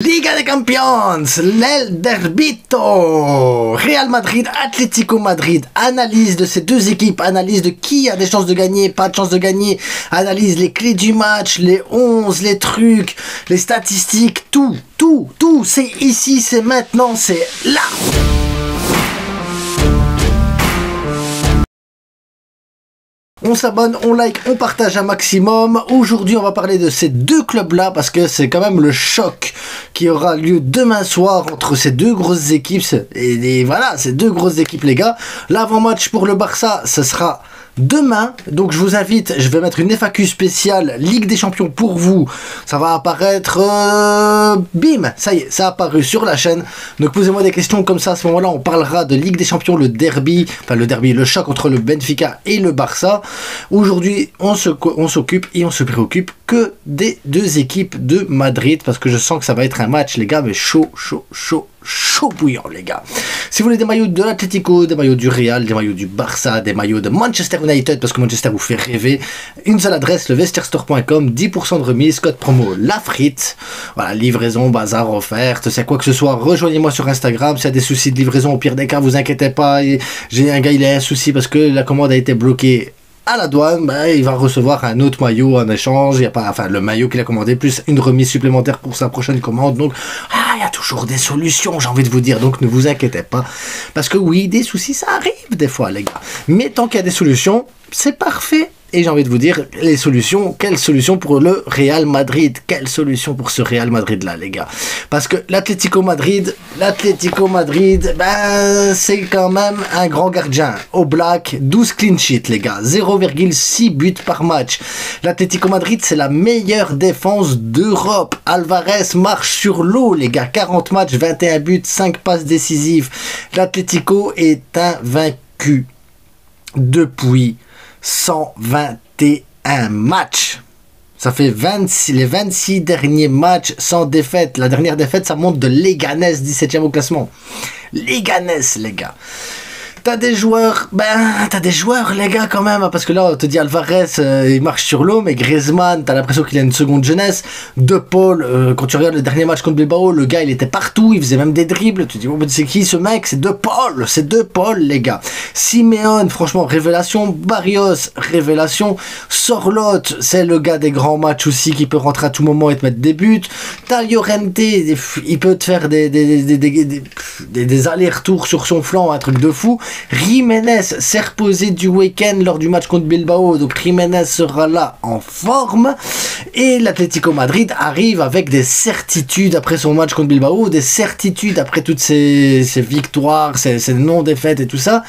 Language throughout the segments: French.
Liga de Campeones, l'El Derbito, Real Madrid, Atlético Madrid, analyse de ces deux équipes, analyse de qui a des chances de gagner, pas de chances de gagner, analyse les clés du match, les 11, les trucs, les statistiques, tout, c'est ici, c'est maintenant, c'est là. On s'abonne, on like, on partage un maximum. Aujourd'hui, on va parler de ces deux clubs-là parce que c'est quand même le choc qui aura lieu demain soir entre ces deux grosses équipes. Et voilà, ces deux grosses équipes, les gars. L'avant-match pour le Barça, ce sera demain. Donc, je vous invite, je vais mettre une FAQ spéciale Ligue des Champions pour vous. Ça va apparaître... bim, ça y est, ça a apparu sur la chaîne. Donc, posez-moi des questions comme ça. À ce moment-là, on parlera de Ligue des Champions, le derby, le choc entre le Benfica et le Barça. Aujourd'hui, on s'occupe et on se préoccupe que des deux équipes de Madrid parce que je sens que ça va être un match, les gars, mais chaud bouillant, les gars. Si vous voulez des maillots de l'Atlético, des maillots du Real, des maillots du Barça, des maillots de Manchester United parce que Manchester vous fait rêver, une seule adresse, levestierstore.com, 10% de remise, code promo la frite. Voilà, livraison, bazar, offerte, c'est quoi que ce soit, rejoignez-moi sur Instagram. S'il y a des soucis de livraison, au pire des cas, vous inquiétez pas. J'ai un gars, il a un souci parce que la commande a été bloquée à la douane, il va recevoir un autre maillot en échange. Il y a pas, le maillot qu'il a commandé plus une remise supplémentaire pour sa prochaine commande. Donc, il y a toujours des solutions, j'ai envie de vous dire. Donc, ne vous inquiétez pas. Parce que oui, des soucis, ça arrive des fois, les gars. Mais tant qu'il y a des solutions, c'est parfait. Et j'ai envie de vous dire, les solutions, quelle solution pour le Real Madrid? Quelle solution pour ce Real Madrid là, les gars? Parce que l'Atlético Madrid, c'est quand même un grand gardien. Au black, 12 clean sheets, les gars. 0,6 buts par match. L'Atlético Madrid, c'est la meilleure défense d'Europe. Alvarez marche sur l'eau, les gars. 40 matchs, 21 buts, 5 passes décisives. L'Atlético est invaincu depuis 121 matchs. Ça fait les 26 derniers matchs sans défaite. La dernière défaite, ça monte de Leganés, 17e au classement. Leganés, les gars. T'as des joueurs, les gars, quand même, parce que là, on te dit Alvarez, il marche sur l'eau, mais Griezmann, t'as l'impression qu'il a une seconde jeunesse. De Paul, quand tu regardes le dernier match contre Bilbao, le gars, il était partout, il faisait même des dribbles. Tu te dis, c'est qui ce mec? C'est De Paul, les gars. Simeone, franchement, révélation. Barrios, révélation. Sorloth, c'est le gars des grands matchs aussi, qui peut rentrer à tout moment et te mettre des buts. T'as Llorente, il peut te faire des allers-retours sur son flanc, un truc de fou. Jiménez s'est reposé du week-end lors du match contre Bilbao, donc Jiménez sera là en forme. Et l'Atlético Madrid arrive avec des certitudes après son match contre Bilbao, des certitudes après toutes ces victoires, ces non-défaites et tout ça.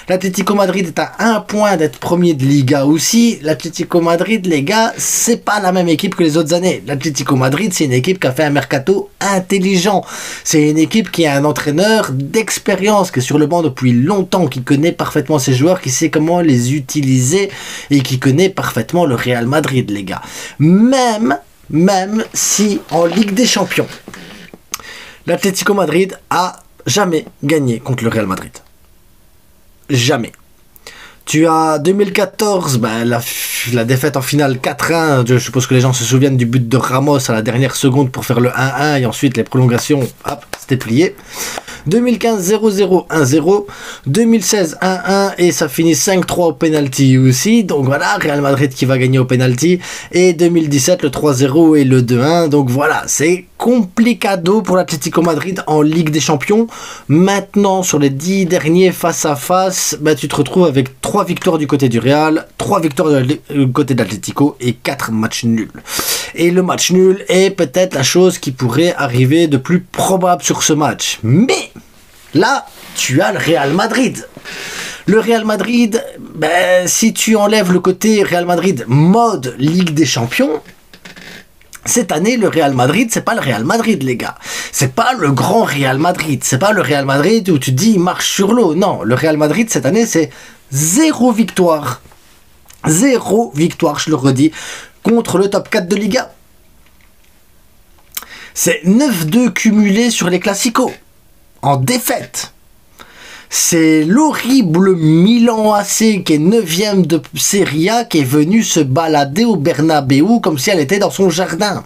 L'Atlético Madrid est à 1 point d'être premier de Liga aussi. L'Atlético Madrid, les gars, c'est pas la même équipe que les autres années. L'Atlético Madrid, c'est une équipe qui a fait un mercato intelligent. C'est une équipe qui a un entraîneur d'expérience, qui est sur le banc depuis longtemps, qui connaît parfaitement ses joueurs, qui sait comment les utiliser et qui connaît parfaitement le Real Madrid, les gars. Même si en Ligue des Champions, l'Atlético Madrid a jamais gagné contre le Real Madrid. Jamais. Tu as 2014, la défaite en finale 4-1, je suppose que les gens se souviennent du but de Ramos à la dernière seconde pour faire le 1-1 et ensuite les prolongations, hop, c'était plié. 2015 0-0 1-0, 2016 1-1 et ça finit 5-3 au penalty aussi. Donc voilà, Real Madrid qui va gagner au penalty, et 2017 le 3-0 et le 2-1. Donc voilà, c'est complicado pour l'Atlético Madrid en Ligue des Champions. Maintenant, sur les 10 derniers face à face, tu te retrouves avec 3 victoires du côté du Real, 3 victoires du côté de l'Atlético et 4 matchs nuls. Et le match nul est peut-être la chose qui pourrait arriver de plus probable sur ce match. Mais là, tu as le Real Madrid. Le Real Madrid, si tu enlèves le côté Real Madrid mode Ligue des Champions, cette année, le Real Madrid, c'est pas le Real Madrid, les gars. C'est pas le grand Real Madrid. C'est pas le Real Madrid où tu te dis, il marche sur l'eau. Non, le Real Madrid, cette année, c'est 0 victoire. 0 victoire, je le redis, contre le top 4 de Liga. C'est 9-2 cumulés sur les Classicos, en défaite. C'est l'horrible Milan AC qui est 9e de Serie A qui est venu se balader au Bernabéu comme si elle était dans son jardin.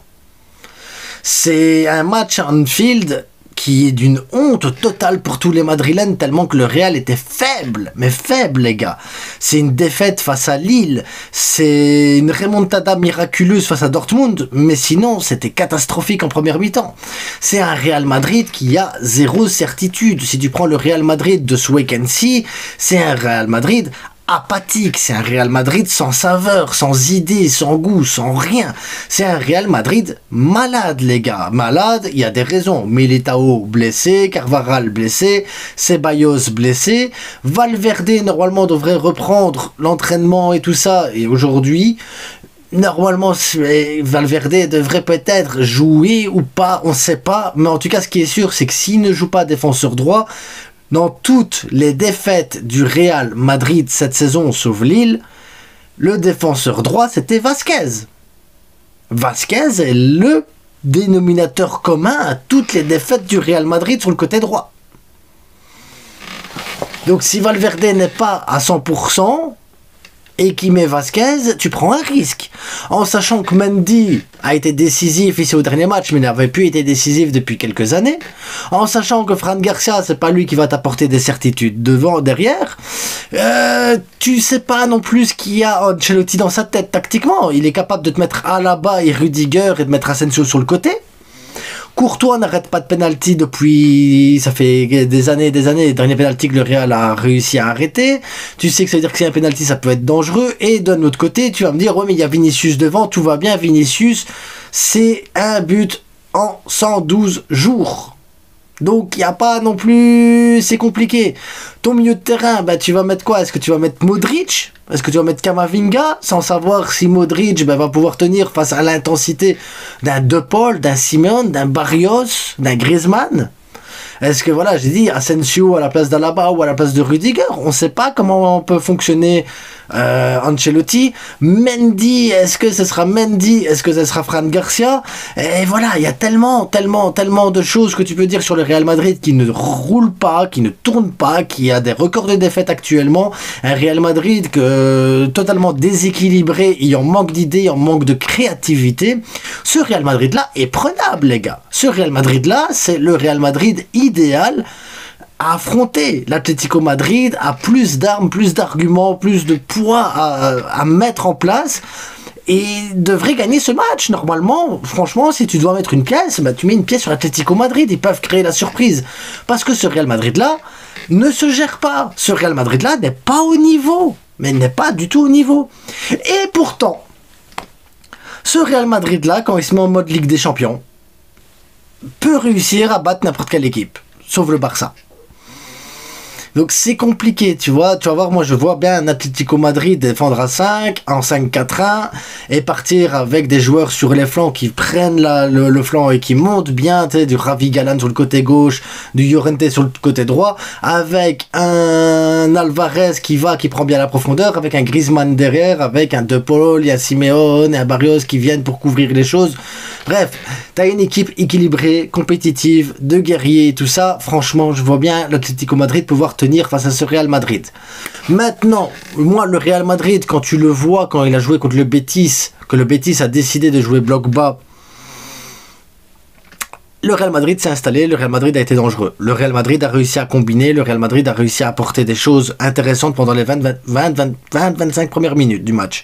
C'est un match à Anfield qui est d'une honte totale pour tous les Madrilènes, tellement que le Real était faible, mais faible les gars. C'est une défaite face à Lille, c'est une remontada miraculeuse face à Dortmund, mais sinon c'était catastrophique en première mi-temps. C'est un Real Madrid qui a zéro certitude. Si tu prends le Real Madrid de ce week-end-ci, c'est un Real Madrid apathique, c'est un Real Madrid sans saveur, sans idée, sans goût, sans rien. C'est un Real Madrid malade, les gars. Malade, il y a des raisons. Militao blessé, Carvajal blessé, Ceballos blessé. Valverde, normalement, devrait reprendre l'entraînement et tout ça. Et aujourd'hui, normalement, Valverde devrait peut-être jouer ou pas, on ne sait pas. Mais en tout cas, ce qui est sûr, c'est que s'il ne joue pas défenseur droit, dans toutes les défaites du Real Madrid cette saison, sauf Lille, le défenseur droit, c'était Vasquez. Vasquez est le dénominateur commun à toutes les défaites du Real Madrid sur le côté droit. Donc si Valverde n'est pas à 100%, et qui met Vasquez, tu prends un risque. En sachant que Mendy a été décisif ici au dernier match, mais n'avait plus été décisif depuis quelques années. En sachant que Fran Garcia, c'est pas lui qui va t'apporter des certitudes devant, derrière. Tu sais pas non plus ce qu'il y a Ancelotti dans sa tête tactiquement. Il est capable de te mettre Alaba et Rudiger et de mettre Asensio sur le côté. Courtois n'arrête pas de penalty depuis, ça fait des années, le dernier penalty que le Real a réussi à arrêter. Tu sais que ça veut dire que c'est un penalty, ça peut être dangereux. Et d'un autre côté, tu vas me dire, ouais, mais il y a Vinicius devant, tout va bien. Vinicius, c'est un but en 112 jours. Donc, il n'y a pas non plus... C'est compliqué. Ton milieu de terrain, bah, tu vas mettre quoi? Est-ce que tu vas mettre Modric? Est-ce que tu vas mettre Camavinga? Sans savoir si Modric va pouvoir tenir face à l'intensité d'un De Paul, d'un Simeone, d'un Barrios, d'un Griezmann? Est-ce que, voilà, j'ai dit Asensio à la place d'Alaba ou à la place de Rudiger? On ne sait pas comment on peut fonctionner Ancelotti. Mendy, est-ce que ce sera Mendy? Est-ce que ce sera Fran Garcia? Et voilà, il y a tellement de choses que tu peux dire sur le Real Madrid qui ne roule pas, qui ne tourne pas, qui a des records de défaites actuellement. Un Real Madrid totalement déséquilibré, il en manque d'idées, il en manque de créativité. Ce Real Madrid-là est prenable, les gars. Ce Real Madrid-là, c'est le Real Madrid idéal à affronter. L'Atlético Madrid a plus d'armes, plus d'arguments, plus de poids à mettre en place et devrait gagner ce match. Normalement, franchement, si tu dois mettre une pièce, bah, tu mets une pièce sur l'Atlético Madrid, ils peuvent créer la surprise. Parce que ce Real Madrid-là ne se gère pas. Ce Real Madrid-là n'est pas au niveau, mais n'est pas du tout au niveau. Et pourtant, ce Real Madrid-là, quand il se met en mode Ligue des Champions, peut réussir à battre n'importe quelle équipe, sauf le Barça. Donc c'est compliqué, tu vois. Tu vas voir, moi je vois bien un Atlético Madrid défendre à 5, en 5-4-1, et partir avec des joueurs sur les flancs qui prennent le flanc et qui montent bien, tu sais, du Ravi Galan sur le côté gauche, du Llorente sur le côté droit, avec un Alvarez qui prend bien la profondeur, avec un Griezmann derrière, avec un De Paul, un Simeone et un Barrios qui viennent pour couvrir les choses. Bref, t'as une équipe équilibrée, compétitive, de guerriers et tout ça. Franchement, je vois bien l'Atlético Madrid pouvoir tenir face à ce Real Madrid. Maintenant, moi, le Real Madrid, quand tu le vois, quand il a joué contre le Betis, que le Betis a décidé de jouer bloc bas, le Real Madrid s'est installé, le Real Madrid a été dangereux. Le Real Madrid a réussi à combiner, le Real Madrid a réussi à apporter des choses intéressantes pendant les 20-25 premières minutes du match.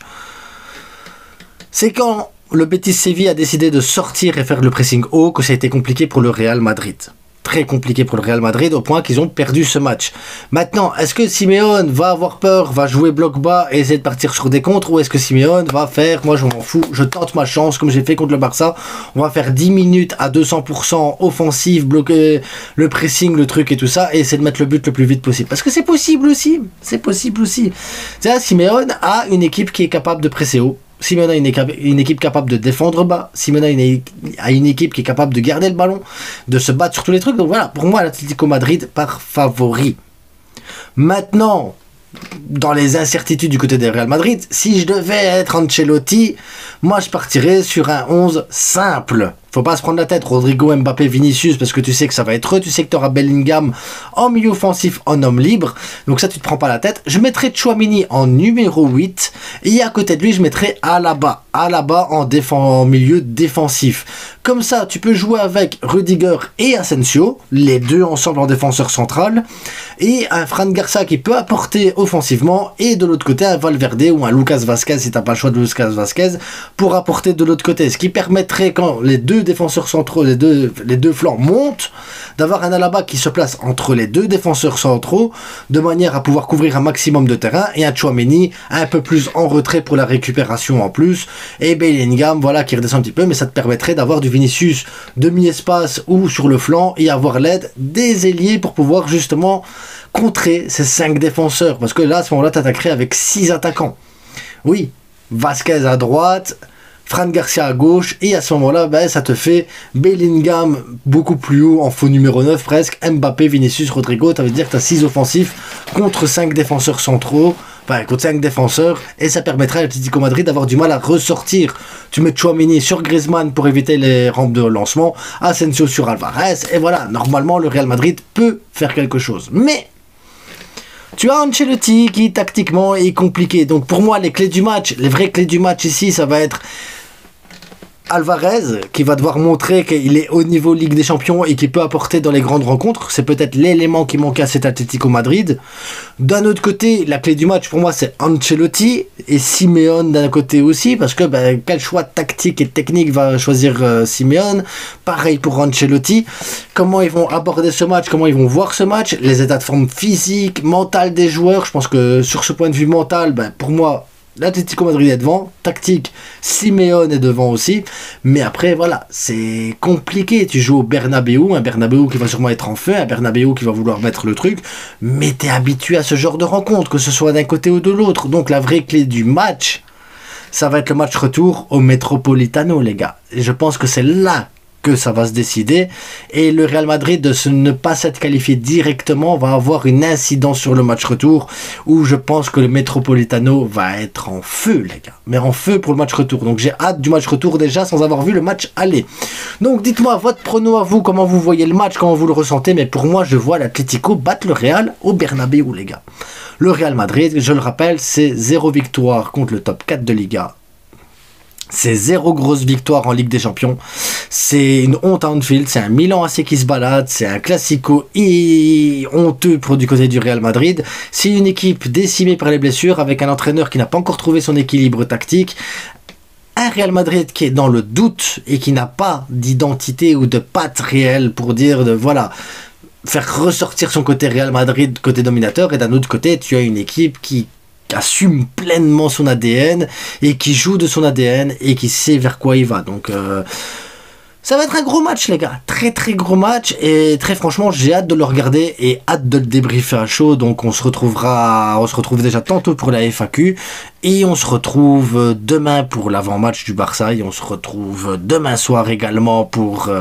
C'est quand le Betis Séville a décidé de sortir et faire le pressing haut que ça a été compliqué pour le Real Madrid. Très compliqué pour le Real Madrid au point qu'ils ont perdu ce match. Maintenant, est-ce que Simeone va avoir peur, va jouer bloc bas et essayer de partir sur des contres, ou est-ce que Simeone va faire, moi je m'en fous, je tente ma chance comme j'ai fait contre le Barça, on va faire 10 minutes à 200% offensive, bloquer le pressing, le truc et tout ça, et essayer de mettre le but le plus vite possible. Parce que c'est possible aussi, c'est possible aussi. C'est-à-dire, Simeone a une équipe qui est capable de presser haut. Simeone a une équipe capable de défendre bas. Simeone a une équipe qui est capable de garder le ballon, de se battre sur tous les trucs. Donc voilà, pour moi, l'Atlético Madrid par favori. Maintenant, dans les incertitudes du côté des Real Madrid, si je devais être Ancelotti, moi je partirais sur un 11 simple. Faut pas se prendre la tête, Rodrigo, Mbappé, Vinicius, parce que tu sais que ça va être eux, tu sais que tu auras Bellingham en milieu offensif, en homme libre, donc ça tu te prends pas la tête. Je mettrai Tchouaméni en numéro 8, et à côté de lui je mettrai Alaba en milieu défensif. Comme ça tu peux jouer avec Rudiger et Asensio, les deux ensemble en défenseur central, et un Fran Garcia qui peut apporter offensivement, et de l'autre côté un Valverde ou un Lucas Vazquez si t'as pas le choix de Lucas Vazquez, pour apporter de l'autre côté, ce qui permettrait quand les deux défenseurs centraux, les deux flancs montent, d'avoir un Alaba qui se place entre les deux défenseurs centraux, de manière à pouvoir couvrir un maximum de terrain, et un Tchouaméni un peu plus en retrait pour la récupération en plus, et Bellingham, voilà, qui redescend un petit peu, mais ça te permettrait d'avoir du Vinicius demi-espace ou sur le flanc, et avoir l'aide des ailiers pour pouvoir justement contrer ces 5 défenseurs, parce que là, à ce moment-là, t'attaquerais avec 6 attaquants. Oui, Vasquez à droite, Fran Garcia à gauche, et à ce moment-là, ben, ça te fait Bellingham beaucoup plus haut, en faux numéro 9 presque, Mbappé, Vinicius, Rodrigo, ça veut dire que tu as 6 offensifs contre 5 défenseurs centraux, enfin contre 5 défenseurs, et ça permettra à l'Atlético Madrid d'avoir du mal à ressortir. Tu mets Tchouaméni sur Griezmann pour éviter les rampes de lancement, Asensio sur Alvarez, et voilà, normalement le Real Madrid peut faire quelque chose. Mais tu as Ancelotti qui tactiquement est compliqué. Donc pour moi les clés du match, les vraies clés du match ici, ça va être Alvarez qui va devoir montrer qu'il est au niveau Ligue des Champions et qu'il peut apporter dans les grandes rencontres. C'est peut-être l'élément qui manque à cet Atlético Madrid. D'un autre côté, la clé du match pour moi c'est Ancelotti et Simeone d'un côté aussi, parce que ben, quel choix tactique et technique va choisir Simeone. Pareil pour Ancelotti. Comment ils vont aborder ce match, comment ils vont voir ce match, les états de forme physique, mental des joueurs. Je pense que sur ce point de vue mental, ben, pour moi l'Atlético Madrid est devant, tactique, Simeone est devant aussi, mais après voilà, c'est compliqué, tu joues au Bernabéu, un Bernabéu qui va sûrement être en feu, un Bernabéu qui va vouloir mettre le truc, mais t'es habitué à ce genre de rencontre, que ce soit d'un côté ou de l'autre, donc la vraie clé du match, ça va être le match retour au Metropolitano les gars, et je pense que c'est là que ça va se décider, et le Real Madrid de ne pas s'être qualifié directement va avoir une incidence sur le match retour, où je pense que le Metropolitano va être en feu les gars, mais en feu pour le match retour, donc j'ai hâte du match retour déjà sans avoir vu le match aller. Donc dites-moi votre prono à vous, comment vous voyez le match, comment vous le ressentez, mais pour moi je vois l'Atlético battre le Real au Bernabéu les gars. Le Real Madrid, je le rappelle, c'est 0 victoire contre le top 4 de Liga. C'est 0 grosse victoire en Ligue des Champions. C'est une honte à Anfield. C'est un Milan AC qui se balade. C'est un classico honteux pour du côté du Real Madrid. C'est une équipe décimée par les blessures, avec un entraîneur qui n'a pas encore trouvé son équilibre tactique. Un Real Madrid qui est dans le doute et qui n'a pas d'identité ou de patte réelle pour dire voilà, faire ressortir son côté Real Madrid, côté dominateur. Et d'un autre côté, tu as une équipe qui assume pleinement son ADN et qui joue de son ADN et qui sait vers quoi il va. Donc ça va être un gros match les gars, très très gros match, et très franchement j'ai hâte de le regarder et hâte de le débriefer à chaud. Donc on se retrouve déjà tantôt pour la FAQ, et on se retrouve demain pour l'avant-match du Barça, et on se retrouve demain soir également pour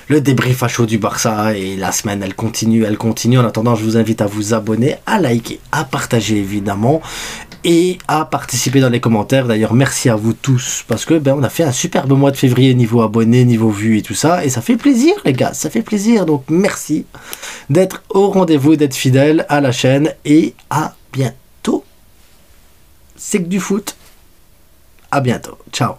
le débrief à chaud du Barça, et la semaine elle continue. En attendant, je vous invite à vous abonner, à liker, à partager évidemment, et à participer dans les commentaires. D'ailleurs merci à vous tous, parce que ben on a fait un superbe mois de février niveau abonnés, niveau vues et tout ça, et ça fait plaisir les gars, ça fait plaisir. Donc merci d'être au rendez-vous, d'être fidèle à la chaîne, et à bientôt. C'est que du foot, à bientôt, ciao.